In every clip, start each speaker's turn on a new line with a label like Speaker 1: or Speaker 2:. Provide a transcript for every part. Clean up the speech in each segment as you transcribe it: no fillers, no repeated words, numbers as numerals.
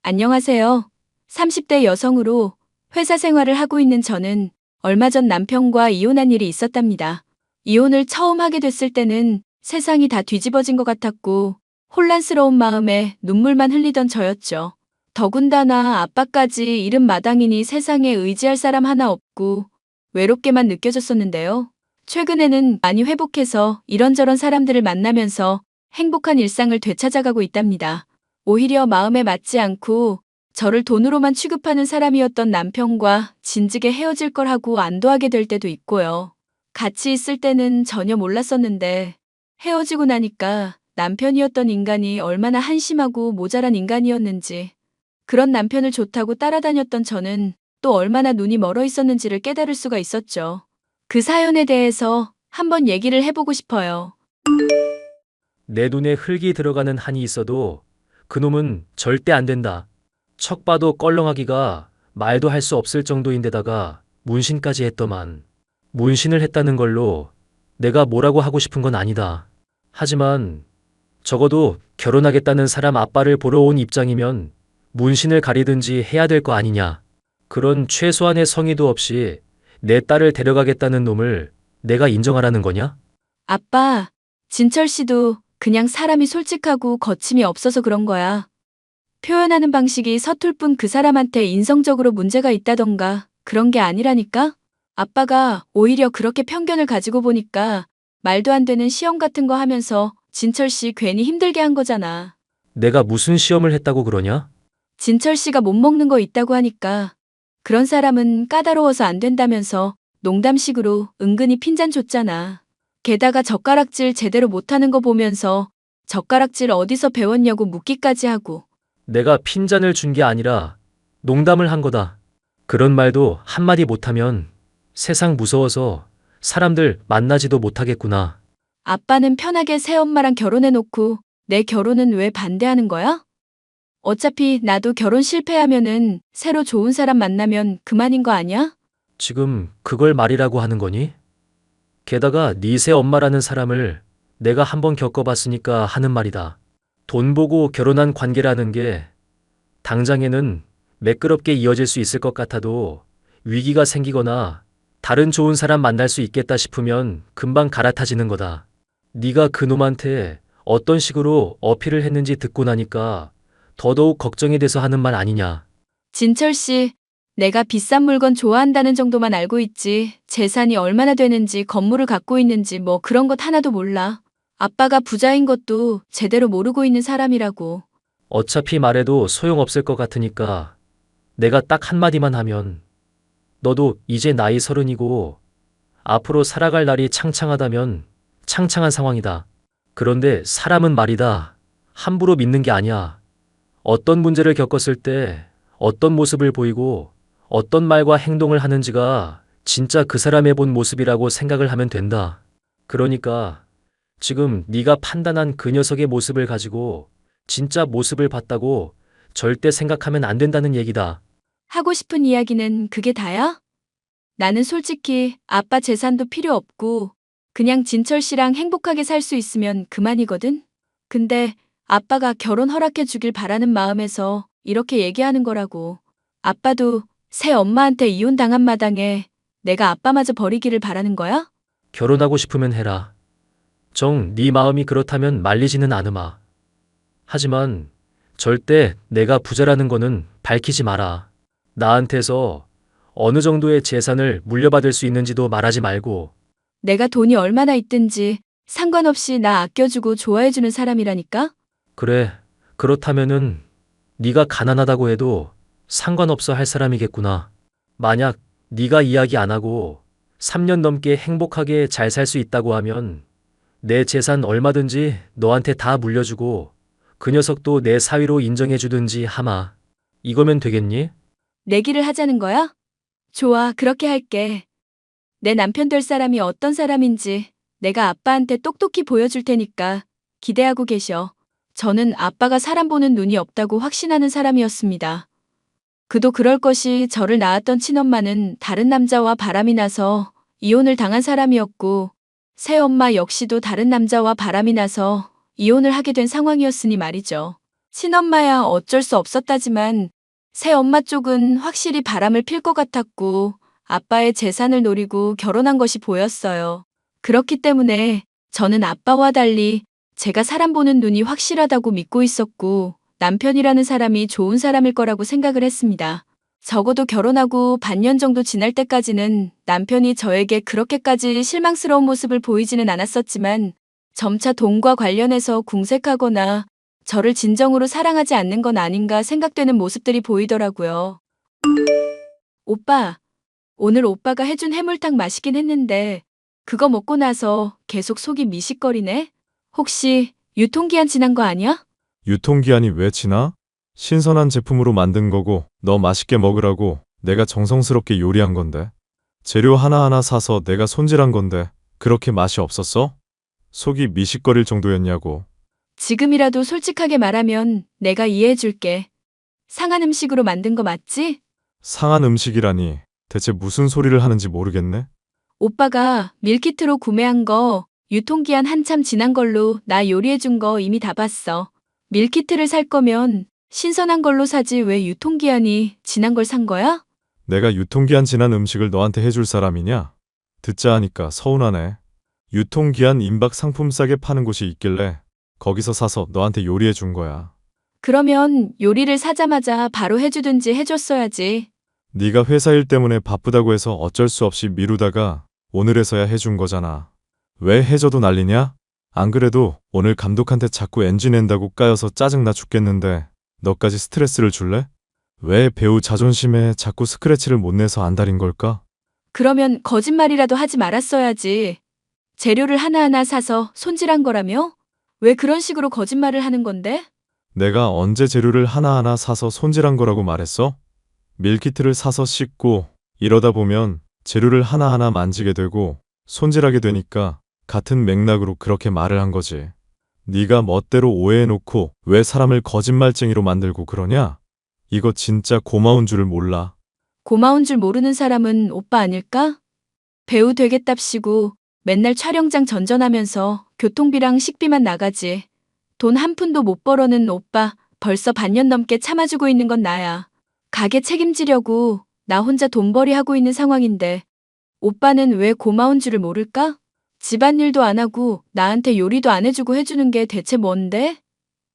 Speaker 1: 안녕하세요. 30대 여성으로 회사 생활을 하고 있는 저는 얼마 전 남편과 이혼한 일이 있었답니다. 이혼을 처음 하게 됐을 때는 세상이 다 뒤집어진 것 같았고 혼란스러운 마음에 눈물만 흘리던 저였죠. 더군다나 아빠까지 잃은 마당이니 세상에 의지할 사람 하나 없고 외롭게만 느껴졌었는데요. 최근에는 많이 회복해서 이런저런 사람들을 만나면서 행복한 일상을 되찾아가고 있답니다. 오히려 마음에 맞지 않고 저를 돈으로만 취급하는 사람이었던 남편과 진즉에 헤어질 걸 하고 안도하게 될 때도 있고요. 같이 있을 때는 전혀 몰랐었는데 헤어지고 나니까 남편이었던 인간이 얼마나 한심하고 모자란 인간이었는지, 그런 남편을 좋다고 따라다녔던 저는 또 얼마나 눈이 멀어 있었는지를 깨달을 수가 있었죠. 그 사연에 대해서 한번 얘기를 해보고 싶어요.
Speaker 2: 내 눈에 흙이 들어가는 한이 있어도 그놈은 절대 안 된다. 척 봐도 껄렁하기가 말도 할 수 없을 정도인데다가 문신까지 했더만. 문신을 했다는 걸로 내가 뭐라고 하고 싶은 건 아니다. 하지만 적어도 결혼하겠다는 사람 아빠를 보러 온 입장이면 문신을 가리든지 해야 될 거 아니냐. 그런 최소한의 성의도 없이 내 딸을 데려가겠다는 놈을 내가 인정하라는 거냐?
Speaker 1: 아빠, 진철 씨도 그냥 사람이 솔직하고 거침이 없어서 그런 거야. 표현하는 방식이 서툴 뿐 그 사람한테 인성적으로 문제가 있다던가 그런 게 아니라니까? 아빠가 오히려 그렇게 편견을 가지고 보니까 말도 안 되는 시험 같은 거 하면서 진철 씨 괜히 힘들게 한 거잖아.
Speaker 2: 내가 무슨 시험을 했다고 그러냐?
Speaker 1: 진철 씨가 못 먹는 거 있다고 하니까 그런 사람은 까다로워서 안 된다면서 농담식으로 은근히 핀잔 줬잖아. 게다가 젓가락질 제대로 못하는 거 보면서 젓가락질 어디서 배웠냐고 묻기까지 하고.
Speaker 2: 내가 핀잔을 준 게 아니라 농담을 한 거다. 그런 말도 한마디 못하면 세상 무서워서 사람들 만나지도 못하겠구나.
Speaker 1: 아빠는 편하게 새엄마랑 결혼해놓고 내 결혼은 왜 반대하는 거야? 어차피 나도 결혼 실패하면은 새로 좋은 사람 만나면 그만인 거 아니야?
Speaker 2: 지금 그걸 말이라고 하는 거니? 게다가 네 새 엄마라는 사람을 내가 한번 겪어봤으니까 하는 말이다. 돈 보고 결혼한 관계라는 게 당장에는 매끄럽게 이어질 수 있을 것 같아도 위기가 생기거나 다른 좋은 사람 만날 수 있겠다 싶으면 금방 갈아타지는 거다. 네가 그놈한테 어떤 식으로 어필을 했는지 듣고 나니까 더더욱 걱정이 돼서 하는 말 아니냐.
Speaker 1: 진철 씨, 내가 비싼 물건 좋아한다는 정도만 알고 있지 재산이 얼마나 되는지 건물을 갖고 있는지 뭐 그런 것 하나도 몰라. 아빠가 부자인 것도 제대로 모르고 있는 사람이라고.
Speaker 2: 어차피 말해도 소용없을 것 같으니까 내가 딱 한마디만 하면 너도 이제 나이 30이고 앞으로 살아갈 날이 창창하다면 창창한 상황이다. 그런데 사람은 말이다. 함부로 믿는 게 아니야. 어떤 문제를 겪었을 때 어떤 모습을 보이고 어떤 말과 행동을 하는지가 진짜 그 사람의 본 모습이라고 생각을 하면 된다. 그러니까 지금 네가 판단한 그 녀석의 모습을 가지고 진짜 모습을 봤다고 절대 생각하면 안 된다는 얘기다.
Speaker 1: 하고 싶은 이야기는 그게 다야? 나는 솔직히 아빠 재산도 필요 없고 그냥 진철 씨랑 행복하게 살 수 있으면 그만이거든? 근데 아빠가 결혼 허락해 주길 바라는 마음에서 이렇게 얘기하는 거라고. 아빠도 새 엄마한테 이혼 당한 마당에 내가 아빠마저 버리기를 바라는 거야?
Speaker 2: 결혼하고 싶으면 해라. 정, 네 마음이 그렇다면 말리지는 않으마. 하지만 절대 내가 부자라는 거는 밝히지 마라. 나한테서 어느 정도의 재산을 물려받을 수 있는지도 말하지 말고.
Speaker 1: 내가 돈이 얼마나 있든지 상관없이 나 아껴주고 좋아해주는 사람이라니까?
Speaker 2: 그래, 그렇다면은 네가 가난하다고 해도 상관없어 할 사람이겠구나. 만약 네가 이야기 안 하고 3년 넘게 행복하게 잘 살 수 있다고 하면 내 재산 얼마든지 너한테 다 물려주고 그 녀석도 내 사위로 인정해주든지 하마. 이거면 되겠니?
Speaker 1: 내기를 하자는 거야? 좋아, 그렇게 할게. 내 남편 될 사람이 어떤 사람인지 내가 아빠한테 똑똑히 보여줄 테니까 기대하고 계셔. 저는 아빠가 사람 보는 눈이 없다고 확신하는 사람이었습니다. 그도 그럴 것이 저를 낳았던 친엄마는 다른 남자와 바람이 나서 이혼을 당한 사람이었고 새엄마 역시도 다른 남자와 바람이 나서 이혼을 하게 된 상황이었으니 말이죠. 친엄마야 어쩔 수 없었다지만 새엄마 쪽은 확실히 바람을 필 것 같았고 아빠의 재산을 노리고 결혼한 것이 보였어요. 그렇기 때문에 저는 아빠와 달리 제가 사람 보는 눈이 확실하다고 믿고 있었고 남편이라는 사람이 좋은 사람일 거라고 생각을 했습니다. 적어도 결혼하고 반년 정도 지날 때까지는 남편이 저에게 그렇게까지 실망스러운 모습을 보이지는 않았었지만 점차 돈과 관련해서 궁색하거나 저를 진정으로 사랑하지 않는 건 아닌가 생각되는 모습들이 보이더라고요. 오빠, 오늘 오빠가 해준 해물탕 맛있긴 했는데 그거 먹고 나서 계속 속이 미식거리네? 혹시 유통기한 지난 거 아니야?
Speaker 3: 유통기한이 왜 지나? 신선한 제품으로 만든 거고 너 맛있게 먹으라고 내가 정성스럽게 요리한 건데. 재료 하나하나 사서 내가 손질한 건데 그렇게 맛이 없었어? 속이 미식거릴 정도였냐고.
Speaker 1: 지금이라도 솔직하게 말하면 내가 이해해 줄게. 상한 음식으로 만든 거 맞지?
Speaker 3: 상한 음식이라니 대체 무슨 소리를 하는지 모르겠네.
Speaker 1: 오빠가 밀키트로 구매한 거 유통기한 한참 지난 걸로 나 요리해 준 거 이미 다 봤어. 밀키트를 살 거면 신선한 걸로 사지 왜 유통기한이 지난 걸 산 거야?
Speaker 3: 내가 유통기한 지난 음식을 너한테 해줄 사람이냐? 듣자 하니까 서운하네. 유통기한 임박 상품 싸게 파는 곳이 있길래 거기서 사서 너한테 요리해 준 거야.
Speaker 1: 그러면 요리를 사자마자 바로 해주든지 해줬어야지.
Speaker 3: 네가 회사 일 때문에 바쁘다고 해서 어쩔 수 없이 미루다가 오늘에서야 해준 거잖아. 왜 해줘도 난리냐? 안 그래도 오늘 감독한테 자꾸 NG 낸다고 까여서 짜증나 죽겠는데 너까지 스트레스를 줄래? 왜 배우 자존심에 자꾸 스크래치를 못 내서 안달인 걸까?
Speaker 1: 그러면 거짓말이라도 하지 말았어야지. 재료를 하나하나 사서 손질한 거라며? 왜 그런 식으로 거짓말을 하는 건데?
Speaker 3: 내가 언제 재료를 하나하나 사서 손질한 거라고 말했어? 밀키트를 사서 씻고 이러다 보면 재료를 하나하나 만지게 되고 손질하게 되니까 같은 맥락으로 그렇게 말을 한 거지. 네가 멋대로 오해해놓고 왜 사람을 거짓말쟁이로 만들고 그러냐? 이거 진짜 고마운 줄을 몰라.
Speaker 1: 고마운 줄 모르는 사람은 오빠 아닐까? 배우 되겠답시고 맨날 촬영장 전전하면서 교통비랑 식비만 나가지. 돈 한 푼도 못 벌어는 오빠 벌써 반년 넘게 참아주고 있는 건 나야. 가게 책임지려고 나 혼자 돈벌이 하고 있는 상황인데 오빠는 왜 고마운 줄을 모를까? 집안일도 안 하고 나한테 요리도 안 해주고 해주는 게 대체 뭔데?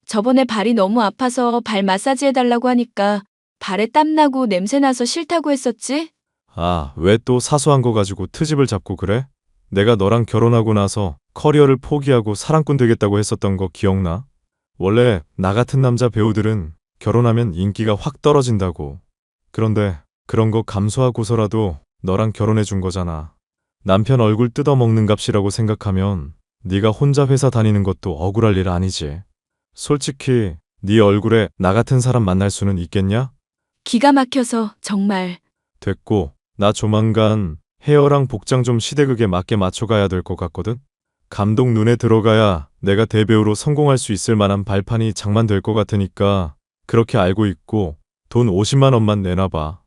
Speaker 1: 저번에 발이 너무 아파서 발 마사지 해달라고 하니까 발에 땀나고 냄새나서 싫다고 했었지?
Speaker 3: 아, 왜 또 사소한 거 가지고 트집을 잡고 그래? 내가 너랑 결혼하고 나서 커리어를 포기하고 사랑꾼 되겠다고 했었던 거 기억나? 원래 나 같은 남자 배우들은 결혼하면 인기가 확 떨어진다고. 그런데 그런 거 감수하고서라도 너랑 결혼해 준 거잖아. 남편 얼굴 뜯어먹는 값이라고 생각하면 네가 혼자 회사 다니는 것도 억울할 일 아니지. 솔직히 네 얼굴에 나 같은 사람 만날 수는 있겠냐?
Speaker 1: 기가 막혀서 정말.
Speaker 3: 됐고, 나 조만간 헤어랑 복장 좀 시대극에 맞게 맞춰가야 될 것 같거든? 감독 눈에 들어가야 내가 대배우로 성공할 수 있을 만한 발판이 장만될 것 같으니까 그렇게 알고 있고 돈 50만 원만 내놔봐.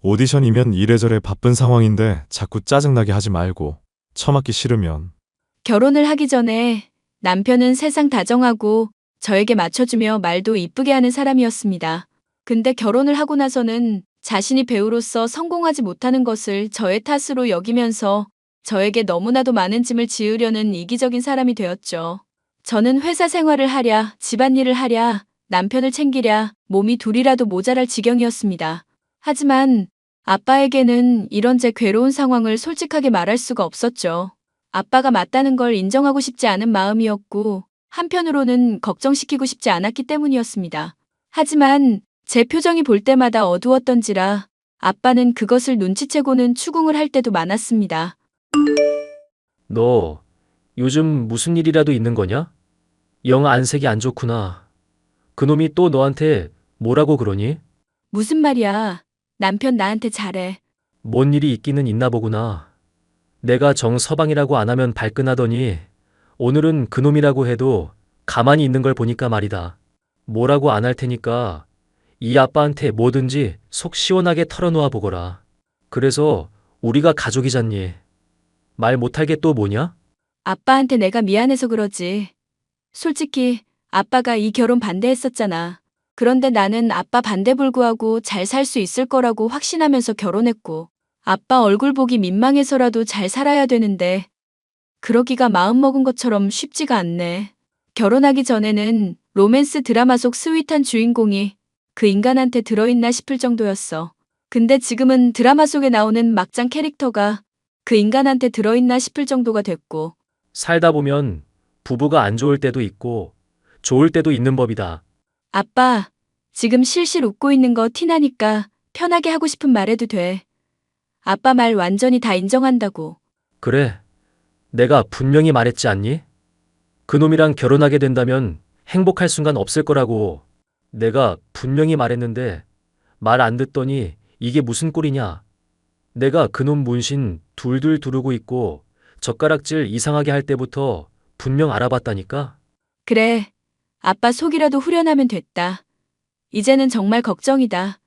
Speaker 3: 오디션이면 이래저래 바쁜 상황인데 자꾸 짜증나게 하지 말고 처맞기 싫으면.
Speaker 1: 결혼을 하기 전에 남편은 세상 다정하고 저에게 맞춰주며 말도 이쁘게 하는 사람이었습니다. 근데 결혼을 하고 나서는 자신이 배우로서 성공하지 못하는 것을 저의 탓으로 여기면서 저에게 너무나도 많은 짐을 지으려는 이기적인 사람이 되었죠. 저는 회사 생활을 하랴, 집안일을 하랴, 남편을 챙기랴, 몸이 둘이라도 모자랄 지경이었습니다. 하지만 아빠에게는 이런 제 괴로운 상황을 솔직하게 말할 수가 없었죠. 아빠가 맞다는 걸 인정하고 싶지 않은 마음이었고 한편으로는 걱정시키고 싶지 않았기 때문이었습니다. 하지만 제 표정이 볼 때마다 어두웠던지라 아빠는 그것을 눈치채고는 추궁을 할 때도 많았습니다.
Speaker 2: 너 요즘 무슨 일이라도 있는 거냐? 영 안색이 안 좋구나. 그놈이 또 너한테 뭐라고 그러니?
Speaker 1: 무슨 말이야. 남편 나한테 잘해.
Speaker 2: 뭔 일이 있기는 있나 보구나. 내가 정서방이라고 안 하면 발끈하더니 오늘은 그놈이라고 해도 가만히 있는 걸 보니까 말이다. 뭐라고 안 할 테니까 이 아빠한테 뭐든지 속 시원하게 털어놓아 보거라. 그래서 우리가 가족이잖니. 말 못할 게 또 뭐냐?
Speaker 1: 아빠한테 내가 미안해서 그러지. 솔직히 아빠가 이 결혼 반대했었잖아. 그런데 나는 아빠 반대 불구하고 잘 살 수 있을 거라고 확신하면서 결혼했고, 아빠 얼굴 보기 민망해서라도 잘 살아야 되는데, 그러기가 마음먹은 것처럼 쉽지가 않네. 결혼하기 전에는 로맨스 드라마 속 스윗한 주인공이 그 인간한테 들어있나 싶을 정도였어. 근데 지금은 드라마 속에 나오는 막장 캐릭터가 그 인간한테 들어있나 싶을 정도가 됐고,
Speaker 2: 살다 보면 부부가 안 좋을 때도 있고 좋을 때도 있는 법이다.
Speaker 1: 아빠, 지금 실실 웃고 있는 거 티나니까 편하게 하고 싶은 말 해도 돼. 아빠 말 완전히 다 인정한다고.
Speaker 2: 그래, 내가 분명히 말했지 않니? 그놈이랑 결혼하게 된다면 행복할 순간 없을 거라고. 내가 분명히 말했는데 말 안 듣더니 이게 무슨 꼴이냐? 내가 그놈 문신 둘둘 두르고 있고 젓가락질 이상하게 할 때부터 분명 알아봤다니까?
Speaker 1: 그래, 아빠 속이라도 후련하면 됐다. 이제는 정말 걱정이다.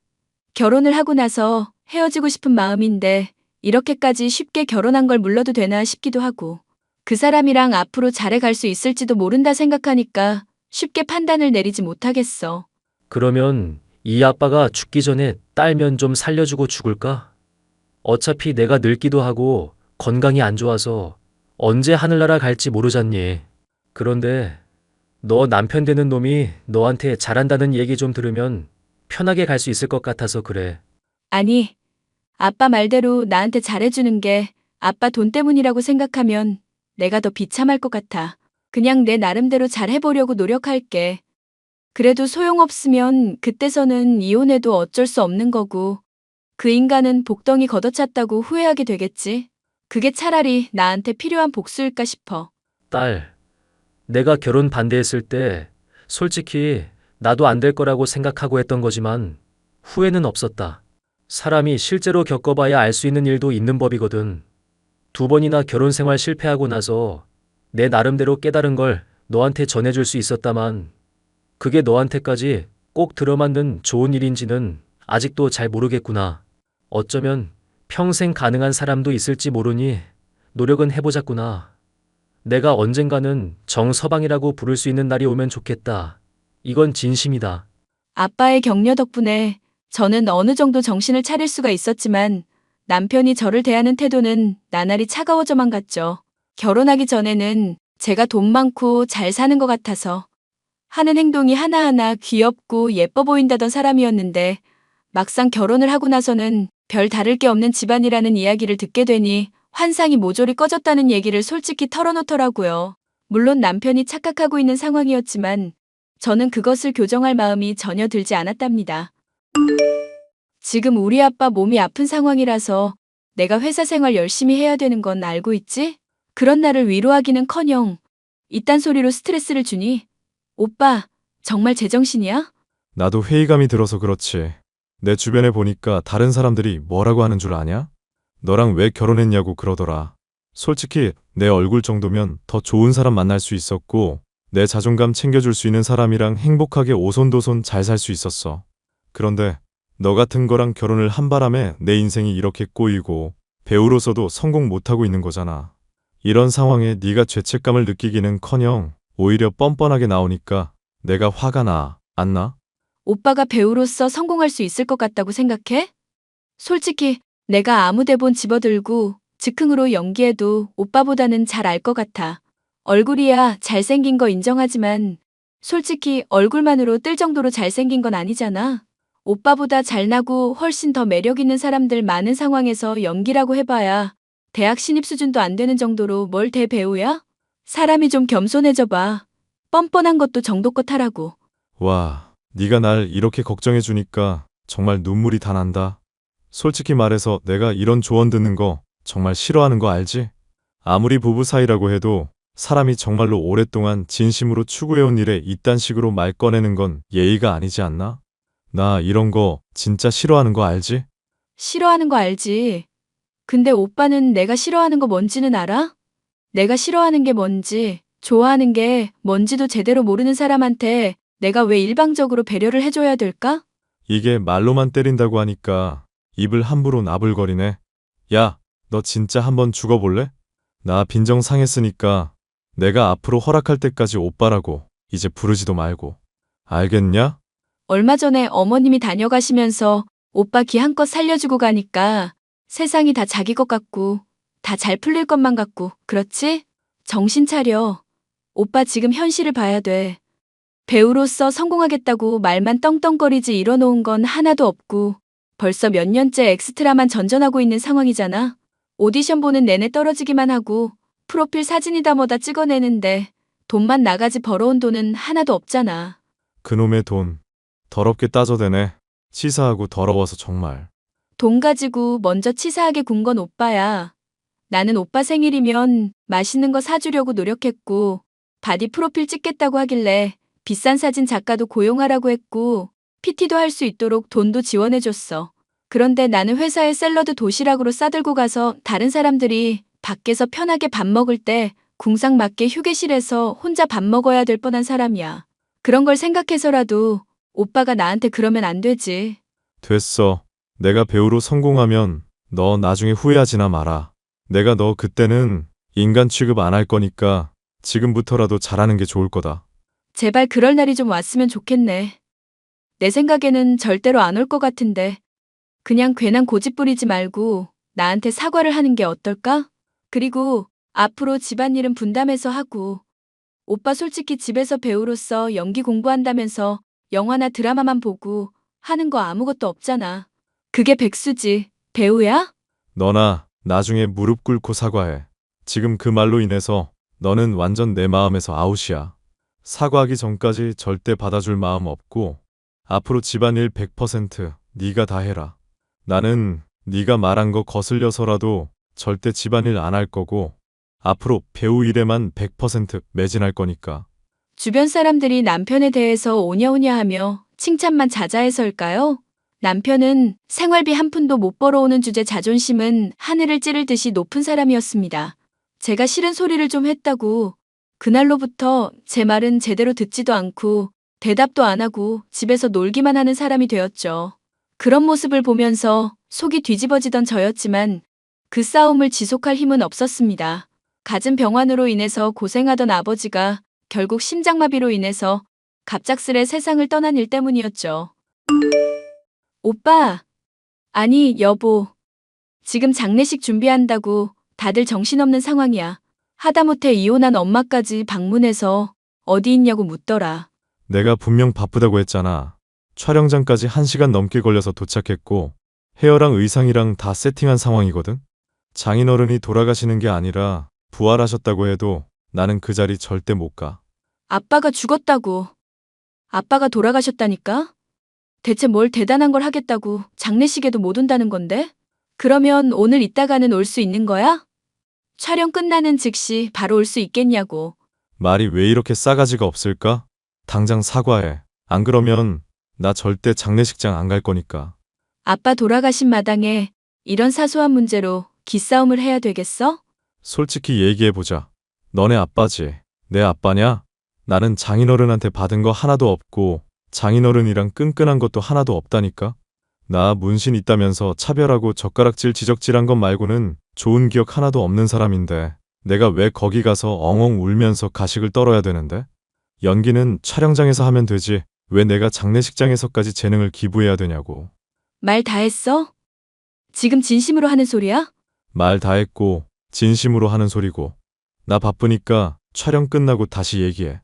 Speaker 1: 결혼을 하고 나서 헤어지고 싶은 마음인데 이렇게까지 쉽게 결혼한 걸 물러도 되나 싶기도 하고, 그 사람이랑 앞으로 잘해갈 수 있을지도 모른다 생각하니까 쉽게 판단을 내리지 못하겠어.
Speaker 2: 그러면 이 아빠가 죽기 전에 딸면 좀 살려주고 죽을까? 어차피 내가 늙기도 하고 건강이 안 좋아서 언제 하늘나라 갈지 모르잖니. 그런데 너 남편 되는 놈이 너한테 잘한다는 얘기 좀 들으면 편하게 갈 수 있을 것 같아서 그래.
Speaker 1: 아니, 아빠 말대로 나한테 잘해주는 게 아빠 돈 때문이라고 생각하면 내가 더 비참할 것 같아. 그냥 내 나름대로 잘해보려고 노력할게. 그래도 소용없으면 그때서는 이혼해도 어쩔 수 없는 거고, 그 인간은 복덩이 걷어찼다고 후회하게 되겠지. 그게 차라리 나한테 필요한 복수일까 싶어.
Speaker 2: 딸, 내가 결혼 반대했을 때 솔직히 나도 안 될 거라고 생각하고 했던 거지만 후회는 없었다. 사람이 실제로 겪어봐야 알 수 있는 일도 있는 법이거든. 2번이나 결혼 생활 실패하고 나서 내 나름대로 깨달은 걸 너한테 전해줄 수 있었다만 그게 너한테까지 꼭 들어맞는 좋은 일인지는 아직도 잘 모르겠구나. 어쩌면 평생 가능한 사람도 있을지 모르니 노력은 해보자꾸나. 내가 언젠가는 정서방이라고 부를 수 있는 날이 오면 좋겠다. 이건 진심이다.
Speaker 1: 아빠의 격려 덕분에 저는 어느 정도 정신을 차릴 수가 있었지만 남편이 저를 대하는 태도는 나날이 차가워져만 갔죠. 결혼하기 전에는 제가 돈 많고 잘 사는 것 같아서 하는 행동이 하나하나 귀엽고 예뻐 보인다던 사람이었는데, 막상 결혼을 하고 나서는 별 다를 게 없는 집안이라는 이야기를 듣게 되니 환상이 모조리 꺼졌다는 얘기를 솔직히 털어놓더라고요. 물론 남편이 착각하고 있는 상황이었지만 저는 그것을 교정할 마음이 전혀 들지 않았답니다. 지금 우리 아빠 몸이 아픈 상황이라서 내가 회사 생활 열심히 해야 되는 건 알고 있지? 그런 나를 위로하기는커녕 이딴 소리로 스트레스를 주니? 오빠, 정말 제정신이야?
Speaker 3: 나도 회의감이 들어서 그렇지. 내 주변에 보니까 다른 사람들이 뭐라고 하는 줄 아냐? 너랑 왜 결혼했냐고 그러더라. 솔직히 내 얼굴 정도면 더 좋은 사람 만날 수 있었고 내 자존감 챙겨줄 수 있는 사람이랑 행복하게 오손도손 잘 살 수 있었어. 그런데 너 같은 거랑 결혼을 한 바람에 내 인생이 이렇게 꼬이고 배우로서도 성공 못하고 있는 거잖아. 이런 상황에 네가 죄책감을 느끼기는커녕 오히려 뻔뻔하게 나오니까 내가 화가 나, 안 나?
Speaker 1: 오빠가 배우로서 성공할 수 있을 것 같다고 생각해? 솔직히 내가 아무 대본 집어들고 즉흥으로 연기해도 오빠보다는 잘 알 것 같아. 얼굴이야 잘생긴 거 인정하지만 솔직히 얼굴만으로 뜰 정도로 잘생긴 건 아니잖아. 오빠보다 잘나고 훨씬 더 매력 있는 사람들 많은 상황에서 연기라고 해봐야 대학 신입 수준도 안 되는 정도로 뭘 대배우야? 사람이 좀 겸손해져 봐. 뻔뻔한 것도 정도껏 하라고.
Speaker 3: 와, 네가 날 이렇게 걱정해 주니까 정말 눈물이 다 난다. 솔직히 말해서 내가 이런 조언 듣는 거 정말 싫어하는 거 알지? 아무리 부부 사이라고 해도 사람이 정말로 오랫동안 진심으로 추구해온 일에 이딴 식으로 말 꺼내는 건 예의가 아니지 않나? 나 이런 거 진짜 싫어하는 거 알지?
Speaker 1: 싫어하는 거 알지. 근데 오빠는 내가 싫어하는 거 뭔지는 알아? 내가 싫어하는 게 뭔지, 좋아하는 게 뭔지도 제대로 모르는 사람한테 내가 왜 일방적으로 배려를 해줘야 될까?
Speaker 3: 이게 말로만 때린다고 하니까 입을 함부로 나불거리네. 야, 너 진짜 한번 죽어볼래? 나 빈정 상했으니까 내가 앞으로 허락할 때까지 오빠라고 이제 부르지도 말고. 알겠냐?
Speaker 1: 얼마 전에 어머님이 다녀가시면서 오빠 기한껏 살려주고 가니까 세상이 다 자기 것 같고 다 잘 풀릴 것만 같고 그렇지? 정신 차려. 오빠 지금 현실을 봐야 돼. 배우로서 성공하겠다고 말만 떵떵거리지 이뤄놓은 건 하나도 없고 벌써 몇 년째 엑스트라만 전전하고 있는 상황이잖아. 오디션 보는 내내 떨어지기만 하고 프로필 사진이다 뭐다 찍어내는데 돈만 나가지 벌어온 돈은 하나도 없잖아.
Speaker 3: 그놈의 돈. 더럽게 따져대네. 치사하고 더러워서 정말.
Speaker 1: 돈 가지고 먼저 치사하게 군 건 오빠야. 나는 오빠 생일이면 맛있는 거 사주려고 노력했고 바디 프로필 찍겠다고 하길래 비싼 사진 작가도 고용하라고 했고 PT도 할 수 있도록 돈도 지원해줬어. 그런데 나는 회사에 샐러드 도시락으로 싸들고 가서 다른 사람들이 밖에서 편하게 밥 먹을 때 궁상 맞게 휴게실에서 혼자 밥 먹어야 될 뻔한 사람이야. 그런 걸 생각해서라도 오빠가 나한테 그러면 안 되지.
Speaker 3: 됐어. 내가 배우로 성공하면 너 나중에 후회하지나 마라. 내가 너 그때는 인간 취급 안 할 거니까 지금부터라도 잘하는 게 좋을 거다.
Speaker 1: 제발 그럴 날이 좀 왔으면 좋겠네. 내 생각에는 절대로 안 올 것 같은데 그냥 괜한 고집 부리지 말고 나한테 사과를 하는 게 어떨까? 그리고 앞으로 집안일은 분담해서 하고 오빠 솔직히 집에서 배우로서 연기 공부한다면서 영화나 드라마만 보고 하는 거 아무것도 없잖아. 그게 백수지. 배우야?
Speaker 3: 너나 나중에 무릎 꿇고 사과해. 지금 그 말로 인해서 너는 완전 내 마음에서 아웃이야. 사과하기 전까지 절대 받아줄 마음 없고 앞으로 집안일 100% 네가 다 해라. 나는 네가 말한 거 거슬려서라도 절대 집안일 안 할 거고 앞으로 배우 일에만 100% 매진할 거니까.
Speaker 1: 주변 사람들이 남편에 대해서 오냐오냐 하며 칭찬만 자자해서일까요? 남편은 생활비 한 푼도 못 벌어오는 주제 자존심은 하늘을 찌를 듯이 높은 사람이었습니다. 제가 싫은 소리를 좀 했다고 그날로부터 제 말은 제대로 듣지도 않고 대답도 안 하고 집에서 놀기만 하는 사람이 되었죠. 그런 모습을 보면서 속이 뒤집어지던 저였지만 그 싸움을 지속할 힘은 없었습니다. 갖은 병환으로 인해서 고생하던 아버지가 결국 심장마비로 인해서 갑작스레 세상을 떠난 일 때문이었죠. 오빠, 아니 여보, 지금 장례식 준비한다고 다들 정신없는 상황이야. 하다못해 이혼한 엄마까지 방문해서 어디 있냐고 묻더라.
Speaker 3: 내가 분명 바쁘다고 했잖아. 촬영장까지 1시간 넘게 걸려서 도착했고 헤어랑 의상이랑 다 세팅한 상황이거든. 장인어른이 돌아가시는 게 아니라 부활하셨다고 해도 나는 그 자리 절대 못 가.
Speaker 1: 아빠가 죽었다고. 아빠가 돌아가셨다니까? 대체 뭘 대단한 걸 하겠다고 장례식에도 못 온다는 건데? 그러면 오늘 이따가는 올 수 있는 거야? 촬영 끝나는 즉시 바로 올 수 있겠냐고.
Speaker 3: 말이 왜 이렇게 싸가지가 없을까? 당장 사과해. 안 그러면 나 절대 장례식장 안 갈 거니까.
Speaker 1: 아빠 돌아가신 마당에 이런 사소한 문제로 기싸움을 해야 되겠어?
Speaker 3: 솔직히 얘기해보자. 너네 아빠지. 내 아빠냐? 나는 장인어른한테 받은 거 하나도 없고 장인어른이랑 끈끈한 것도 하나도 없다니까? 나 문신 있다면서 차별하고 젓가락질 지적질한 것 말고는 좋은 기억 하나도 없는 사람인데 내가 왜 거기 가서 엉엉 울면서 가식을 떨어야 되는데? 연기는 촬영장에서 하면 되지 왜 내가 장례식장에서까지 재능을 기부해야 되냐고.
Speaker 1: 말 다 했어? 지금 진심으로 하는 소리야?
Speaker 3: 말 다 했고 진심으로 하는 소리고. 나 바쁘니까 촬영 끝나고 다시 얘기해.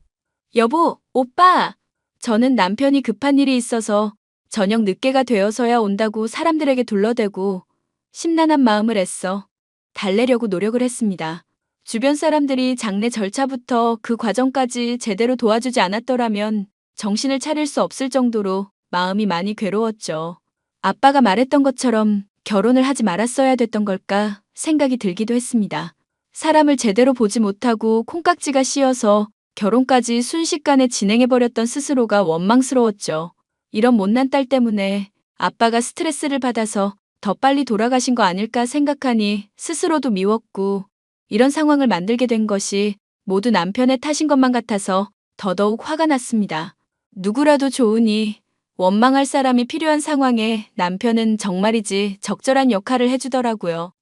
Speaker 1: 여보, 오빠! 저는 남편이 급한 일이 있어서 저녁 늦게가 되어서야 온다고 사람들에게 둘러대고 심란한 마음을 애써 달래려고 노력을 했습니다. 주변 사람들이 장례 절차부터 그 과정까지 제대로 도와주지 않았더라면 정신을 차릴 수 없을 정도로 마음이 많이 괴로웠죠. 아빠가 말했던 것처럼 결혼을 하지 말았어야 됐던 걸까 생각이 들기도 했습니다. 사람을 제대로 보지 못하고 콩깍지가 씌어서 결혼까지 순식간에 진행해버렸던 스스로가 원망스러웠죠. 이런 못난 딸 때문에 아빠가 스트레스를 받아서 더 빨리 돌아가신 거 아닐까 생각하니 스스로도 미웠고 이런 상황을 만들게 된 것이 모두 남편의 탓인 것만 같아서 더더욱 화가 났습니다. 누구라도 좋으니 원망할 사람이 필요한 상황에 남편은 정말이지 적절한 역할을 해주더라고요.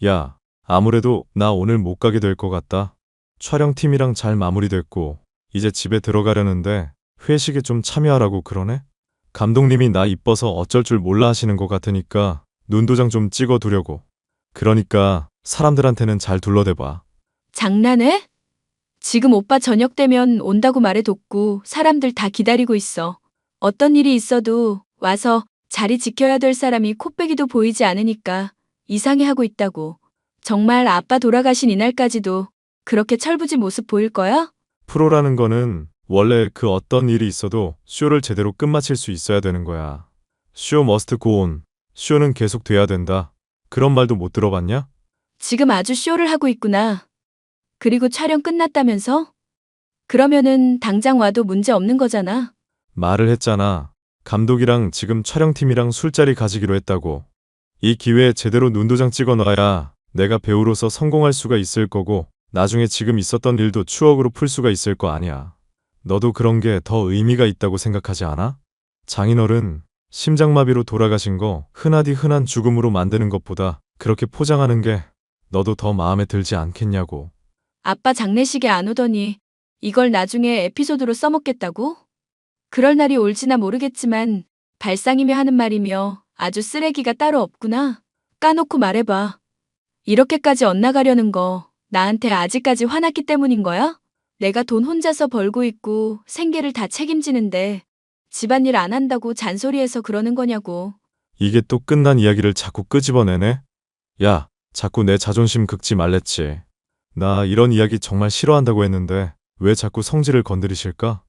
Speaker 3: 야, 아무래도 나 오늘 못 가게 될 것 같다. 촬영팀이랑 잘 마무리됐고 이제 집에 들어가려는데 회식에 좀 참여하라고 그러네? 감독님이 나 이뻐서 어쩔 줄 몰라 하시는 것 같으니까 눈도장 좀 찍어두려고. 그러니까 사람들한테는 잘 둘러대봐.
Speaker 1: 장난해? 지금 오빠 저녁 되면 온다고 말해뒀고 사람들 다 기다리고 있어. 어떤 일이 있어도 와서 자리 지켜야 될 사람이 코빼기도 보이지 않으니까 이상해하고 있다고. 정말 아빠 돌아가신 이날까지도 그렇게 철부지 모습 보일 거야?
Speaker 3: 프로라는 거는 원래 그 어떤 일이 있어도 쇼를 제대로 끝마칠 수 있어야 되는 거야. 쇼 머스트 고온. 쇼는 계속 돼야 된다. 그런 말도 못 들어봤냐?
Speaker 1: 지금 아주 쇼를 하고 있구나. 그리고 촬영 끝났다면서? 그러면은 당장 와도 문제 없는 거잖아.
Speaker 3: 말을 했잖아. 감독이랑 지금 촬영팀이랑 술자리 가지기로 했다고. 이 기회에 제대로 눈도장 찍어 놔야 내가 배우로서 성공할 수가 있을 거고 나중에 지금 있었던 일도 추억으로 풀 수가 있을 거 아니야. 너도 그런 게 더 의미가 있다고 생각하지 않아? 장인어른 심장마비로 돌아가신 거 흔하디 흔한 죽음으로 만드는 것보다 그렇게 포장하는 게 너도 더 마음에 들지 않겠냐고.
Speaker 1: 아빠 장례식에 안 오더니 이걸 나중에 에피소드로 써먹겠다고? 그럴 날이 올지나 모르겠지만 발상이며 하는 말이며 아주 쓰레기가 따로 없구나. 까놓고 말해봐. 이렇게까지 엇나가려는 거 나한테 아직까지 화났기 때문인 거야? 내가 돈 혼자서 벌고 있고 생계를 다 책임지는데 집안일 안 한다고 잔소리해서 그러는 거냐고.
Speaker 3: 이게 또 끝난 이야기를 자꾸 끄집어내네? 야, 자꾸 내 자존심 긁지 말랬지. 나 이런 이야기 정말 싫어한다고 했는데 왜 자꾸 성질을 건드리실까?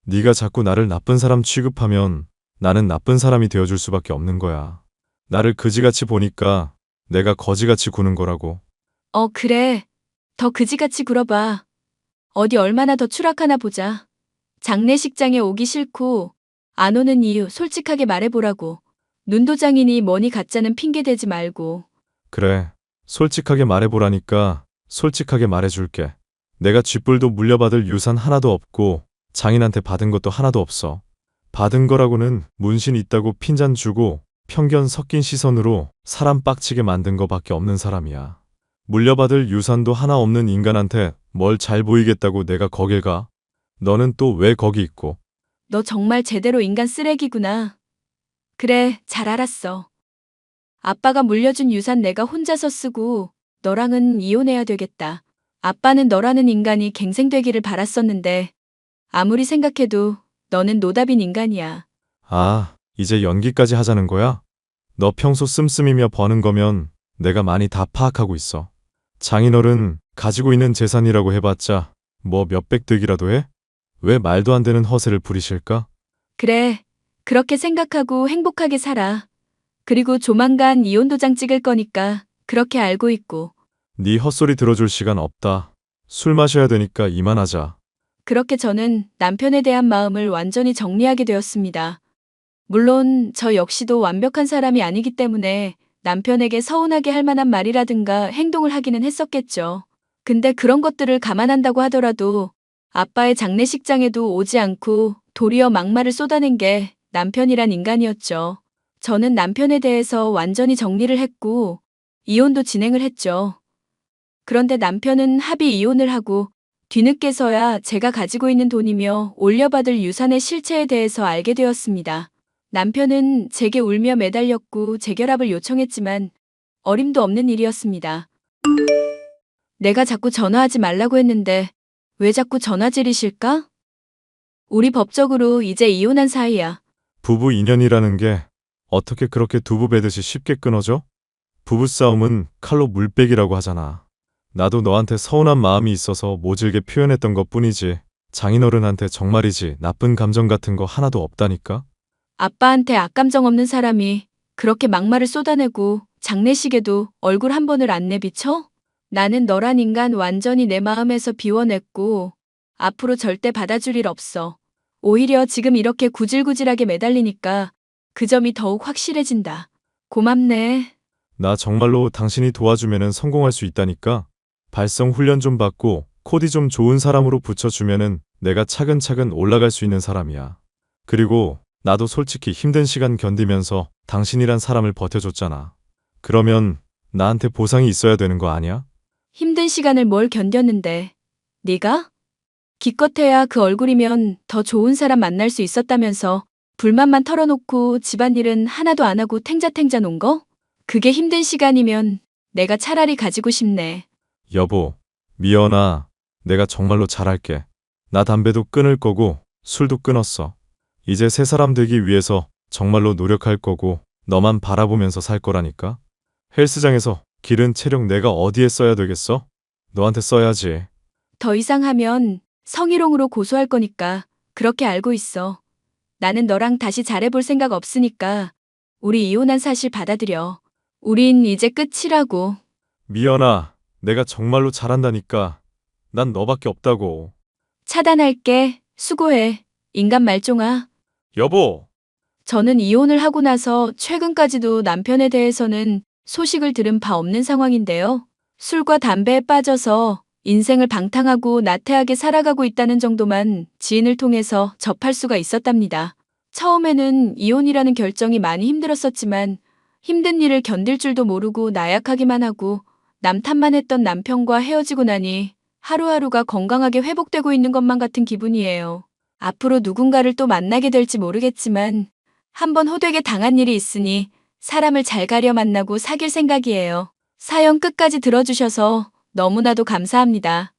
Speaker 3: 네가 자꾸 나를 나쁜 사람 취급하면 나는 나쁜 사람이 되어줄 수밖에 없는 거야. 나를 그지같이 보니까 내가 거지같이 구는 거라고.
Speaker 1: 그래. 더 그지같이 굴어봐. 어디 얼마나 더 추락하나 보자. 장례식장에 오기 싫고 안 오는 이유 솔직하게 말해보라고. 눈도장이니 뭐니 가짜는 핑계 대지 말고.
Speaker 3: 그래, 솔직하게 말해보라니까 솔직하게 말해줄게. 내가 쥐뿔도 물려받을 유산 하나도 없고 장인한테 받은 것도 하나도 없어. 받은 거라고는 문신 있다고 핀잔 주고 편견 섞인 시선으로 사람 빡치게 만든 거밖에 없는 사람이야. 물려받을 유산도 하나 없는 인간한테 뭘 잘 보이겠다고 내가 거길 가? 너는 또 왜 거기 있고?
Speaker 1: 너 정말 제대로 인간 쓰레기구나. 그래, 잘 알았어. 아빠가 물려준 유산 내가 혼자서 쓰고 너랑은 이혼해야 되겠다. 아빠는 너라는 인간이 갱생되기를 바랐었는데 아무리 생각해도 너는 노답인 인간이야.
Speaker 3: 아, 이제 연기까지 하자는 거야? 너 평소 씀씀이며 버는 거면 내가 많이 다 파악하고 있어. 장인어른 가지고 있는 재산이라고 해봤자 뭐 몇백 득이라도 해? 왜 말도 안 되는 허세를 부리실까?
Speaker 1: 그래, 그렇게 생각하고 행복하게 살아. 그리고 조만간 이혼 도장 찍을 거니까 그렇게 알고 있고.
Speaker 3: 네 헛소리 들어줄 시간 없다. 술 마셔야 되니까 이만하자.
Speaker 1: 그렇게 저는 남편에 대한 마음을 완전히 정리하게 되었습니다. 물론 저 역시도 완벽한 사람이 아니기 때문에 남편에게 서운하게 할 만한 말이라든가 행동을 하기는 했었겠죠. 근데 그런 것들을 감안한다고 하더라도 아빠의 장례식장에도 오지 않고 도리어 막말을 쏟아낸 게 남편이란 인간이었죠. 저는 남편에 대해서 완전히 정리를 했고 이혼도 진행을 했죠. 그런데 남편은 합의 이혼을 하고 뒤늦게서야 제가 가지고 있는 돈이며 올려받을 유산의 실체에 대해서 알게 되었습니다. 남편은 제게 울며 매달렸고 재결합을 요청했지만 어림도 없는 일이었습니다. 내가 자꾸 전화하지 말라고 했는데 왜 자꾸 전화질이실까? 우리 법적으로 이제 이혼한 사이야.
Speaker 3: 부부 인연이라는 게 어떻게 그렇게 두부 베듯이 쉽게 끊어져? 부부싸움은 칼로 물빼기라고 하잖아. 나도 너한테 서운한 마음이 있어서 모질게 표현했던 것 뿐이지 장인어른한테 정말이지 나쁜 감정 같은 거 하나도 없다니까?
Speaker 1: 아빠한테 악감정 없는 사람이 그렇게 막말을 쏟아내고 장례식에도 얼굴 한 번을 안 내비쳐? 나는 너란 인간 완전히 내 마음에서 비워냈고 앞으로 절대 받아줄 일 없어. 오히려 지금 이렇게 구질구질하게 매달리니까 그 점이 더욱 확실해진다. 고맙네.
Speaker 3: 나 정말로 당신이 도와주면은 성공할 수 있다니까? 발성 훈련 좀 받고 코디 좀 좋은 사람으로 붙여주면은 내가 차근차근 올라갈 수 있는 사람이야. 그리고 나도 솔직히 힘든 시간 견디면서 당신이란 사람을 버텨줬잖아. 그러면 나한테 보상이 있어야 되는 거 아니야?
Speaker 1: 힘든 시간을 뭘 견뎠는데. 네가? 기껏해야 그 얼굴이면 더 좋은 사람 만날 수 있었다면서 불만만 털어놓고 집안일은 하나도 안 하고 탱자탱자 논 거? 그게 힘든 시간이면 내가 차라리 가지고 싶네.
Speaker 3: 여보, 미연아, 내가 정말로 잘할게. 나 담배도 끊을 거고 술도 끊었어. 이제 새 사람 되기 위해서 정말로 노력할 거고 너만 바라보면서 살 거라니까. 헬스장에서 기른 체력 내가 어디에 써야 되겠어? 너한테 써야지.
Speaker 1: 더 이상 하면 성희롱으로 고소할 거니까 그렇게 알고 있어. 나는 너랑 다시 잘해볼 생각 없으니까 우리 이혼한 사실 받아들여. 우린 이제 끝이라고.
Speaker 3: 미연아, 내가 정말로 잘한다니까. 난 너밖에 없다고.
Speaker 1: 차단할게. 수고해. 인간 말종아.
Speaker 3: 여보!
Speaker 1: 저는 이혼을 하고 나서 최근까지도 남편에 대해서는 소식을 들은 바 없는 상황인데요. 술과 담배에 빠져서 인생을 방탕하고 나태하게 살아가고 있다는 정도만 지인을 통해서 접할 수가 있었답니다. 처음에는 이혼이라는 결정이 많이 힘들었었지만 힘든 일을 견딜 줄도 모르고 나약하기만 하고 남 탓만 했던 남편과 헤어지고 나니 하루하루가 건강하게 회복되고 있는 것만 같은 기분이에요. 앞으로 누군가를 또 만나게 될지 모르겠지만 한번 호되게 당한 일이 있으니 사람을 잘 가려 만나고 사귈 생각이에요. 사연 끝까지 들어주셔서 너무나도 감사합니다.